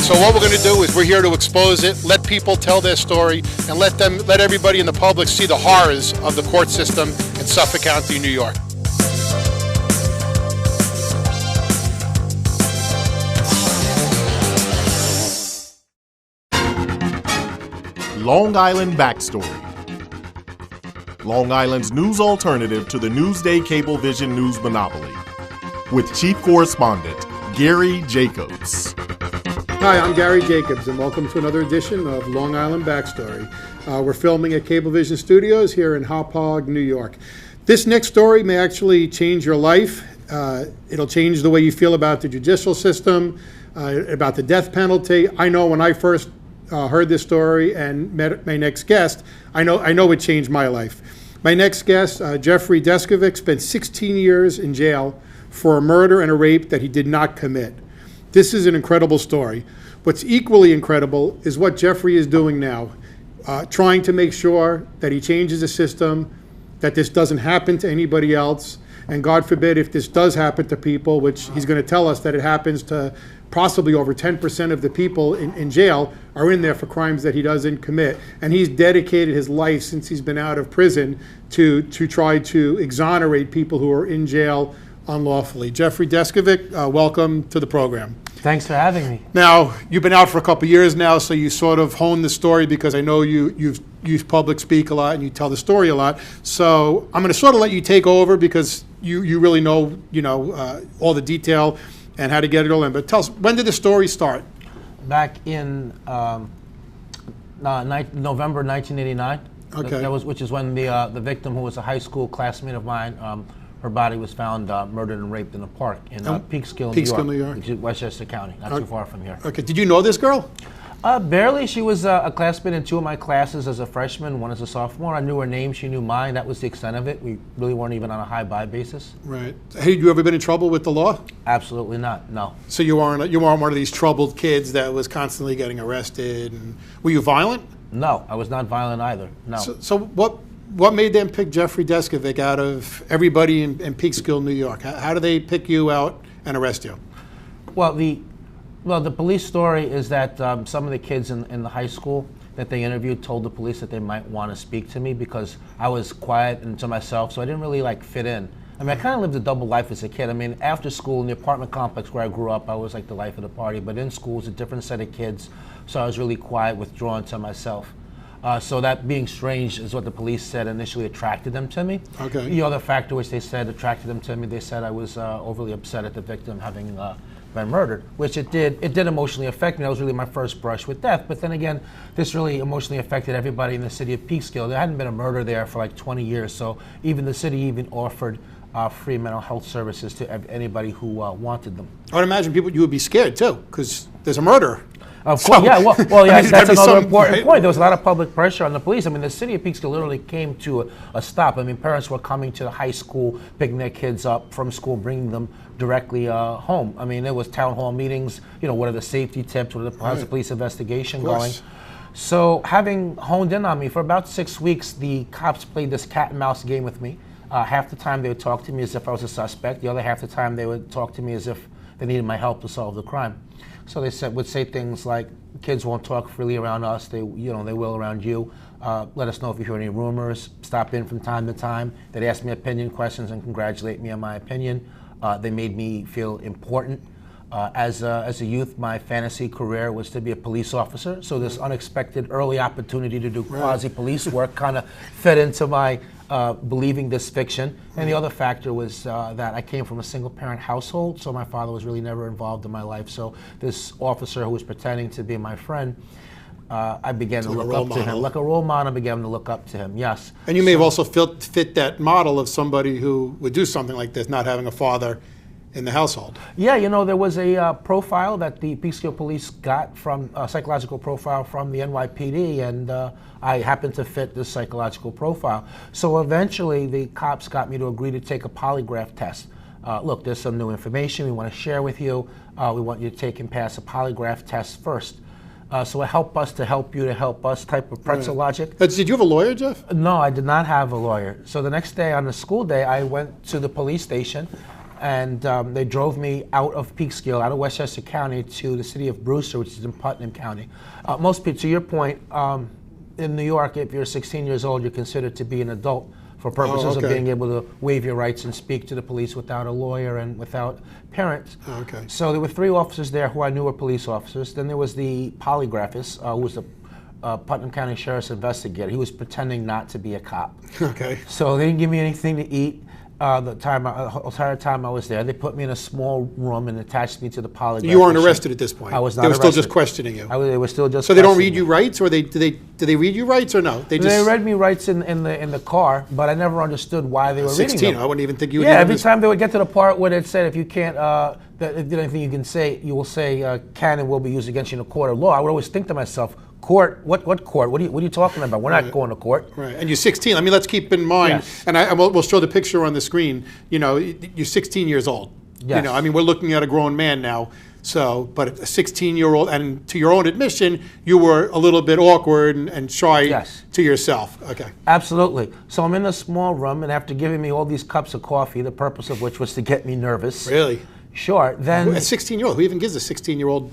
So what we're going to do is we're here to expose it, let people tell their story, and let everybody in the public see the horrors of the court system in Suffolk County, New York. Long Island Backstory. Long Island's news alternative to the Newsday Cablevision news monopoly. With Chief Correspondent Gary Jacobs. Hi, I'm Gary Jacobs, and welcome to another edition of Long Island Backstory. We're filming at Cablevision Studios here in Hauppauge, New York. This next story may actually change your life. It'll change the way you feel about the judicial system, about the death penalty. I know when I first heard this story and met my next guest, I know it changed my life. My next guest, Jeffrey Deskovic, spent 16 years in jail for a murder and a rape that he did not commit. This is an incredible story. What's equally incredible is what Jeffrey is doing now, trying to make sure that he changes the system, that this doesn't happen to anybody else, and God forbid if this does happen to people, which he's going to tell us that it happens to possibly over 10% of the people in jail are in there for crimes that he doesn't commit. And he's dedicated his life since he's been out of prison to try to exonerate people who are in jail unlawfully. Jeffrey Deskovic, welcome to the program. Thanks for having me. Now, you've been out for a couple of years now, so you sort of honed the story because I know you've used public speak a lot and you tell the story a lot. So I'm going to sort of let you take over because you really know, all the detail and how to get it all in. But tell us, when did the story start? Back in November 1989. Okay. Which is when the victim, who was a high school classmate of mine, her body was found murdered and raped in a park in Peekskill, New York, which is Westchester County, not too far from here. Okay. Did you know this girl? Barely. She was a classmate in two of my classes as a freshman, one as a sophomore. I knew her name, she knew mine. That was the extent of it. We really weren't even on a high-buy basis. Right. Hey, you ever been in trouble with the law? Absolutely not, no. So you weren't one of these troubled kids that was constantly getting arrested? And were you violent? No, I was not violent either, no. So what made them pick Jeffrey Deskovic out of everybody in Peekskill, New York? How do they pick you out and arrest you? Well, the police story is that some of the kids in the high school that they interviewed told the police that they might want to speak to me because I was quiet and to myself, so I didn't really fit in. I mean, I kind of lived a double life as a kid. I mean, after school in the apartment complex where I grew up, I was like the life of the party, but in school it was a different set of kids, so I was really quiet, withdrawn to myself. So that being strange is what the police said initially attracted them to me. Okay. The other factor which they said attracted them to me, they said I was overly upset at the victim having been murdered, which it did emotionally affect me. That was really my first brush with death. But then again, this really emotionally affected everybody in the city of Peekskill. There hadn't been a murder there for like 20 years, so even the city even offered free mental health services to anybody who wanted them. I would imagine you would be scared too, because there's a murderer. Of course, yeah. Well, yeah. That's another important point. There was a lot of public pressure on the police. I mean, the city of Peekskill literally came to a stop. I mean, parents were coming to the high school, picking their kids up from school, bringing them directly home. I mean, there was town hall meetings. What are the safety tips? How's the police investigation going? So, having honed in on me for about 6 weeks, the cops played this cat and mouse game with me. Half the time they would talk to me as if I was a suspect. The other half the time they would talk to me as if they needed my help to solve the crime. So they would say things like, kids won't talk freely around us, they will around you. Let us know if you hear any rumors. Stop in from time to time. They'd ask me opinion questions and congratulate me on my opinion. They made me feel important. As a youth, my fantasy career was to be a police officer. So this unexpected early opportunity to do quasi-police work kind of fed into my believing this fiction. And the other factor was that I came from a single-parent household, so my father was really never involved in my life. So this officer who was pretending to be my friend, I began to look up to him. Like a role model, I began to look up to him, yes. And you may have also fit that model of somebody who would do something like this, not having a father in the household. Yeah, there was a profile that the Peekskill police got from a psychological profile from the NYPD, and I happened to fit this psychological profile. So eventually the cops got me to agree to take a polygraph test. Look, there's some new information we want to share with you. We want you to take and pass a polygraph test first. So a help us to help you to help us type of pretzel logic. Did you have a lawyer, Jeff? No, I did not have a lawyer. So the next day on the school day, I went to the police station and they drove me out of Peekskill, out of Westchester County, to the city of Brewster, which is in Putnam County. Most people, to your point, in New York, if you're 16 years old, you're considered to be an adult for purposes of being able to waive your rights and speak to the police without a lawyer and without parents. Okay. So there were 3 officers there who I knew were police officers. Then there was the polygraphist, who was the Putnam County Sheriff's investigator. He was pretending not to be a cop. Okay. So they didn't give me anything to eat. The entire time I was there, they put me in a small room and attached me to the polygraph. You weren't machine. arrested at this point. I was not They were still arrested. just questioning you. They were still just. So they don't questioning read you me. rights, or do they read you rights, or no? They read me rights in the car, but I never understood why they were 16. reading them. I wouldn't even think you would. Yeah, every time they would get to the part where it said if you can't, that if there's anything you can say, you will say can and will be used against you in a court of law. I would always think to myself, court? What court? What are you talking about? We're not going to court. Right, and you're 16. I mean, let's keep in mind, Yes. and we'll show the picture on the screen. You know, you're 16 years old. Yes. You know, I mean, we're looking at a grown man now. So, but a 16-year-old, and to your own admission, you were a little bit awkward and shy Yes. to yourself. Okay. Absolutely. So I'm in a small room, and after giving me all these cups of coffee, the purpose of which was to get me nervous. Really? Sure. Then A 16-year-old. Who even gives a 16-year-old?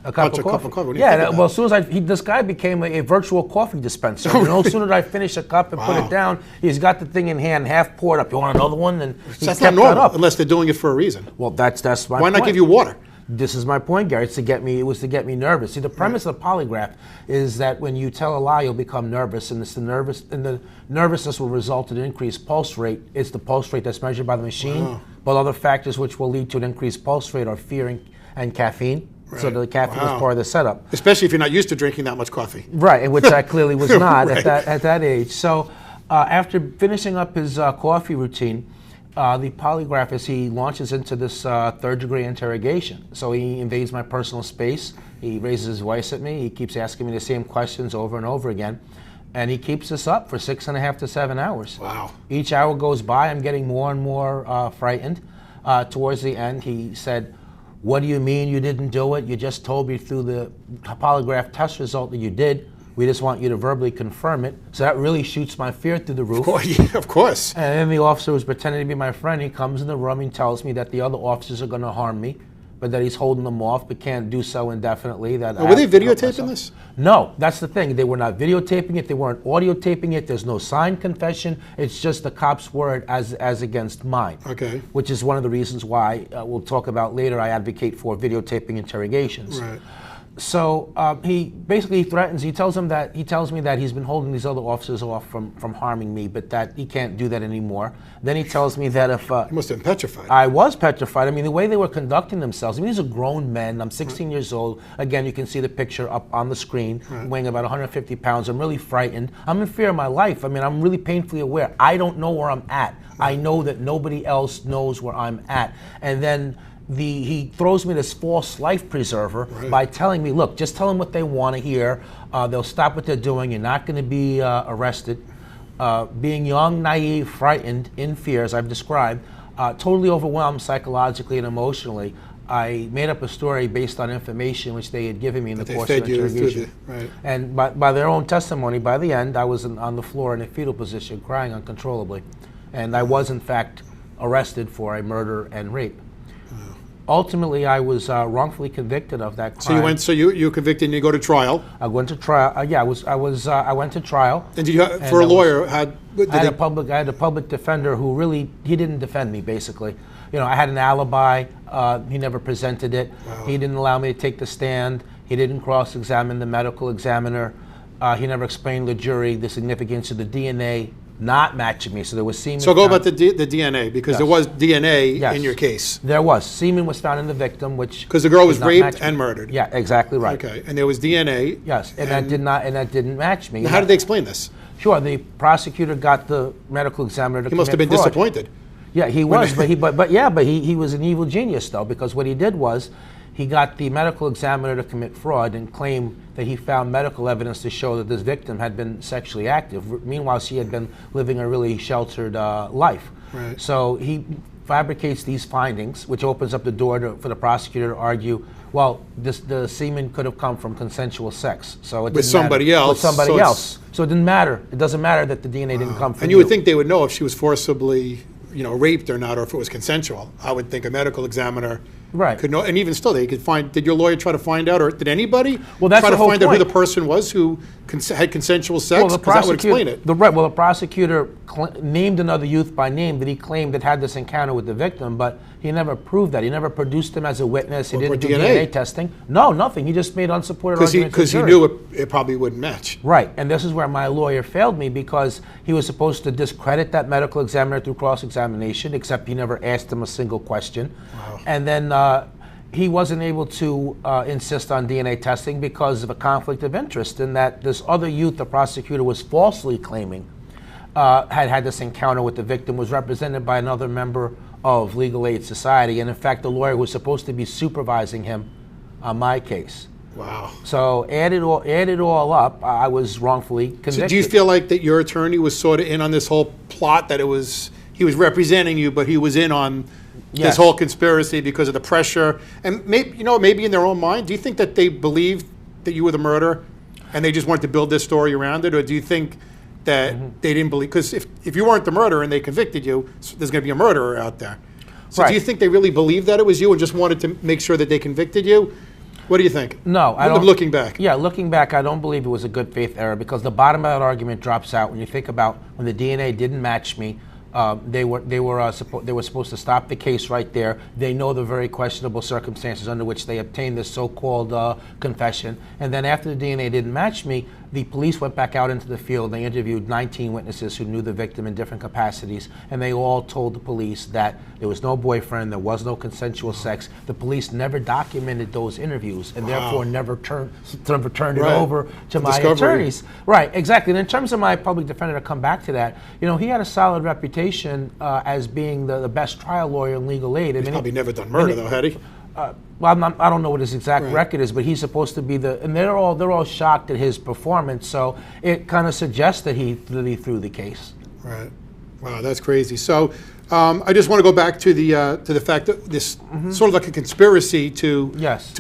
a cup of coffee. What do you think Yeah. of that? Well, as soon as this guy became a virtual coffee dispenser. You know, as soon as I finish a cup and put Wow. it down, he's got the thing in hand, half poured up. You want another one? And he That's kept not that normal, up. unless they're doing it for a reason. Well, that's my Why point. not give you water? This is my point, Gary. It was to get me nervous. See, the premise of the polygraph is that when you tell a lie, you'll become nervous, and the nervousness will result in an increased pulse rate. It's the pulse rate that's measured by the machine. Wow. But other factors which will lead to an increased pulse rate are fear and caffeine. So Right. the caffeine Wow. was part of the setup. Especially if you're not used to drinking that much coffee. Right, and which I clearly was not Right. at that age. So after finishing up his coffee routine, the polygraphist, he launches into this third-degree interrogation. So he invades my personal space. He raises his voice at me. He keeps asking me the same questions over and over again. And he keeps this up for 6.5 to 7 hours. Wow. Each hour goes by, I'm getting more and more frightened. Towards the end, he said, "What do you mean you didn't do it? You just told me through the polygraph test result that you did. We just want you to verbally confirm it." So that really shoots my fear through the roof. Of course. And then the officer who's pretending to be my friend, he comes in the room and tells me that the other officers are going to harm me, but that he's holding them off, but can't do so indefinitely. That I Were they have to help videotaping myself. this? No, that's the thing. They were not videotaping it. They weren't audio taping it. There's no signed confession. It's just the cop's word as against mine. Okay. Which is one of the reasons why we'll talk about later. I advocate for videotaping interrogations. Right. So he basically threatens. He tells me that he's been holding these other officers off from harming me, but that he can't do that anymore. Then he tells me that if You must have been petrified. I was petrified. I mean, the way they were conducting themselves. I mean, these are grown men. I'm 16 years old. Again, you can see the picture up on the screen, weighing about 150 pounds. I'm really frightened. I'm in fear of my life. I mean, I'm really painfully aware. I don't know where I'm at. I know that nobody else knows where I'm at. And then he throws me this false life preserver by telling me, look, just tell them what they want to hear. They'll stop what they're doing. You're not going to be arrested. Being young, naive, frightened, in fear, as I've described, totally overwhelmed psychologically and emotionally, I made up a story based on information which they had given me in the They course fed of you through interrogation. right. And by their own testimony, by the end, I was on the floor in a fetal position, crying uncontrollably. And I was, in fact, arrested for a murder and rape. Ultimately, I was wrongfully convicted of that crime. So you were convicted and you go to trial. I went to trial. I went to trial. And did you And for a I was- lawyer I had a public defender who really, he didn't defend me, basically. You know, I had an alibi. He never presented it. Wow. He didn't allow me to take the stand. He didn't cross-examine the medical examiner. He never explained to the jury the significance of the DNA not matching me. So there was semen. So go found- about the DNA, because there was DNA Yes. in your case. There was. Semen was found in the victim, which... Because the girl was did not raped match me. and murdered. Yeah, exactly right. Okay, and there was DNA. Yes, and that didn't match me. How did they explain this? Sure, the prosecutor got the medical examiner to He must have commit been fraud. disappointed. Yeah, he was, but he was an evil genius, though, because what he did was he got the medical examiner to commit fraud and claim that he found medical evidence to show that this victim had been sexually active. Meanwhile, she had been living a really sheltered life. Right. So he fabricates these findings, which opens up the door for the prosecutor to argue, well, the semen could have come from consensual sex. So it With didn't somebody matter. else, With somebody so it's- else. So it didn't matter. It doesn't matter that the DNA didn't come from And you would think they would know if she was forcibly raped or not, or if it was consensual. I would think a medical examiner Right. could know, and even still, they could find. Did your lawyer try to find out, or did anybody Well, that's try the to whole find out who point. the person was who had consensual sex? the Because that would explain it. the prosecutor named another youth by name that he claimed that had this encounter with the victim, but he never proved that. He never produced him as a witness. He didn't do DNA testing. No, nothing. He just made unsupported arguments. Because he knew it probably wouldn't match. Right, and this is where my lawyer failed me, because he was supposed to discredit that medical examiner through cross-examination, except he never asked him a single question. Wow. And then he wasn't able to insist on DNA testing because of a conflict of interest, in that this other youth the prosecutor was falsely claiming had this encounter with the victim was represented by another member of Legal Aid Society, and in fact the lawyer was supposed to be supervising him on my case. Wow. So add it all up, I was wrongfully convicted. So do you feel like that your attorney was sort of in on this whole plot, that he was representing you, but he was in on this whole conspiracy because of the pressure? And maybe in their own mind, do you think that they believed that you were the murderer and they just wanted to build this story around it? Or do you think that they didn't believe? Because if you weren't the murderer and they convicted you, there's going to be a murderer out there. So do you think they really believed that it was you and just wanted to make sure that they convicted you? What do you think? No, I don't. Looking back. Yeah, looking back, I don't believe it was a good faith error, because the bottom of that argument drops out when you think about when the DNA didn't match me. They were supposed to stop the case right there. They know the very questionable circumstances under which they obtained this so-called confession. And then after the DNA didn't match me, the police went back out into the field. They interviewed 19 witnesses who knew the victim in different capacities, and they all told the police that there was no boyfriend, there was no consensual sex. The police never documented those interviews, and therefore never turned it over to my attorneys. Right, exactly. And in terms of my public defender, to come back to that, he had a solid reputation as being the best trial lawyer in legal aid. He's probably never done murder, though, had he? Well, I don't know what his exact record is, but he's supposed to be and they're all shocked at his performance. So it kind of suggests that he threw the case. Right. Wow, that's crazy. So I just want to go back to the fact that this sort of like a conspiracy to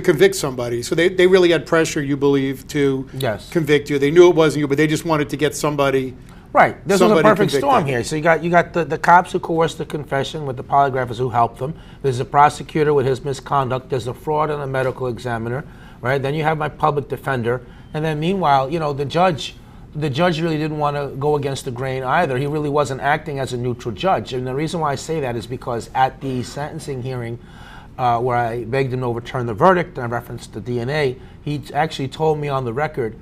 convict somebody. So they really had pressure, you believe, to convict you. They knew it wasn't you, but they just wanted to get somebody. Right. This was a perfect storm here. So you got the cops who coerced the confession with the polygraphers who helped them. There's a prosecutor with his misconduct. There's a fraud on a medical examiner. Right. Then you have my public defender. And then meanwhile, the judge really didn't want to go against the grain either. He really wasn't acting as a neutral judge. And the reason why I say that is because at the sentencing hearing, where I begged him to overturn the verdict and I referenced the DNA, he actually told me on the record,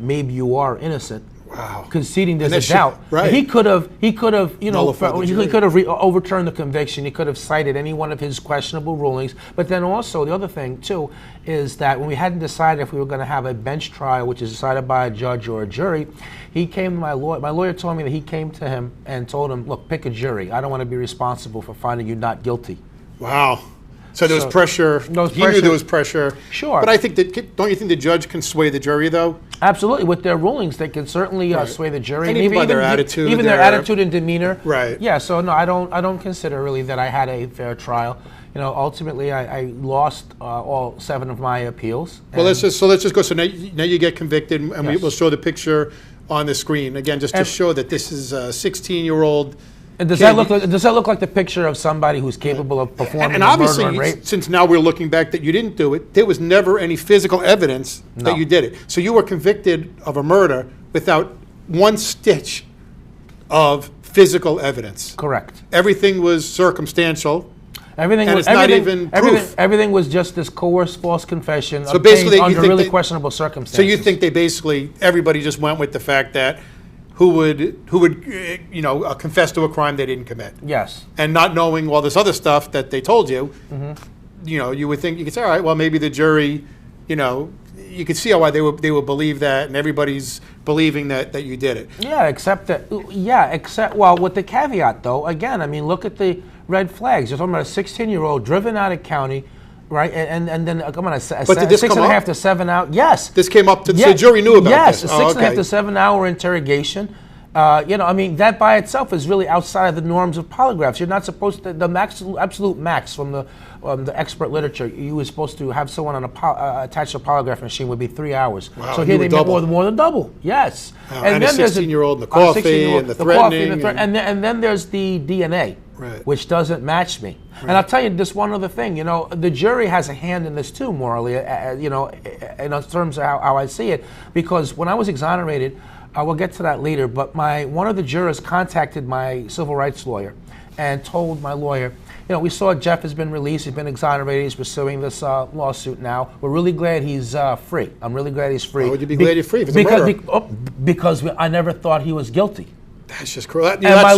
maybe you are innocent. Wow. Conceding there's a doubt. Right. He could have overturned the conviction. He could have cited any one of his questionable rulings. But then also the other thing too is that when we hadn't decided if we were going to have a bench trial, which is decided by a judge or a jury, he came to my lawyer. My lawyer told me that he came to him and told him, "Look, pick a jury. I don't want to be responsible for finding you not guilty." Wow. So there was pressure. He knew there was pressure. Sure. But I think don't you think the judge can sway the jury, though? Absolutely. With their rulings, they can certainly sway the jury. And even by their attitude. Even their attitude and demeanor. Right. Yeah, so no, I don't consider really that I had a fair trial. Ultimately, I lost all 7 of my appeals. Well, let's just go. So now you get convicted, and we'll show the picture on the screen. Again, just to show that this is a 16-year-old. And does that look like the picture of somebody who's capable of performing and a obviously, murder and rape? Since now we're looking back that you didn't do it, there was never any physical evidence that you did it. So you were convicted of a murder without one stitch of physical evidence. Correct. Everything was circumstantial. Everything was just this coerced false confession. So basically, under really questionable circumstances. So you think everybody just went with the fact that who would confess to a crime they didn't commit? Yes. And not knowing all this other stuff that they told you, you would think, you could say, all right, well, maybe the jury, you could see why they would believe that, and everybody's believing that you did it. Yeah, except with the caveat though. Again, I mean, look at the red flags. You're talking about a 16-year-old driven out of county. Right, and then come on, a 6.5 to 7 hour. Yes, this came up to the jury knew about this. Yes, a 6.5 to 7 hour interrogation, I mean, that by itself is really outside of the norms of polygraphs. You're not supposed to, absolute max from the expert literature, you were supposed to have someone on attached to a polygraph machine would be 3 hours. Wow, so here they make more than double. Yes. And then a 16-year-old, the coffee, and the threatening. And then there's the DNA, right, which doesn't match me. Right. And I'll tell you this one other thing. The jury has a hand in this too, morally. In terms of how I see it, because when I was exonerated, we'll get to that later. But one of the jurors contacted my civil rights lawyer and told my lawyer, we saw Jeff has been released, he's been exonerated, he's pursuing this lawsuit now. We're really glad he's free. I'm really glad he's free. Why would you be glad he's free if it's a murder? Because I never thought he was guilty. That's just cruel. And my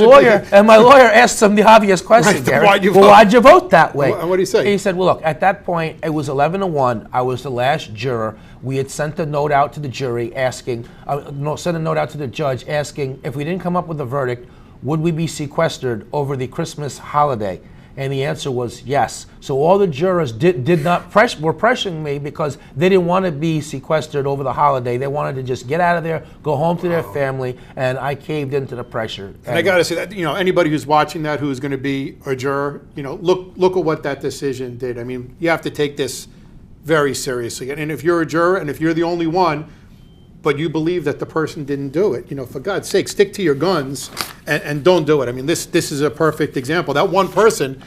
lawyer asked him the obvious question, right, Gary. Why'd you vote that way? And what did he say? He said, well, look, at that point, it was 11-1. I was the last juror. We had sent a note out to the jury asking, sent a note out to the judge asking if we didn't come up with a verdict, would we be sequestered over the Christmas holiday? And the answer was yes. So all the jurors were pressuring me because they didn't want to be sequestered over the holiday. They wanted to just get out of there, go home to their family, and I caved into the pressure. And I got to say that, anybody who's watching that who's going to be a juror, look at what that decision did. I mean, you have to take this very seriously. And if you're a juror and if you're the only one, but you believe that the person didn't do it, for God's sake, stick to your guns and don't do it. I mean, this is a perfect example. That one person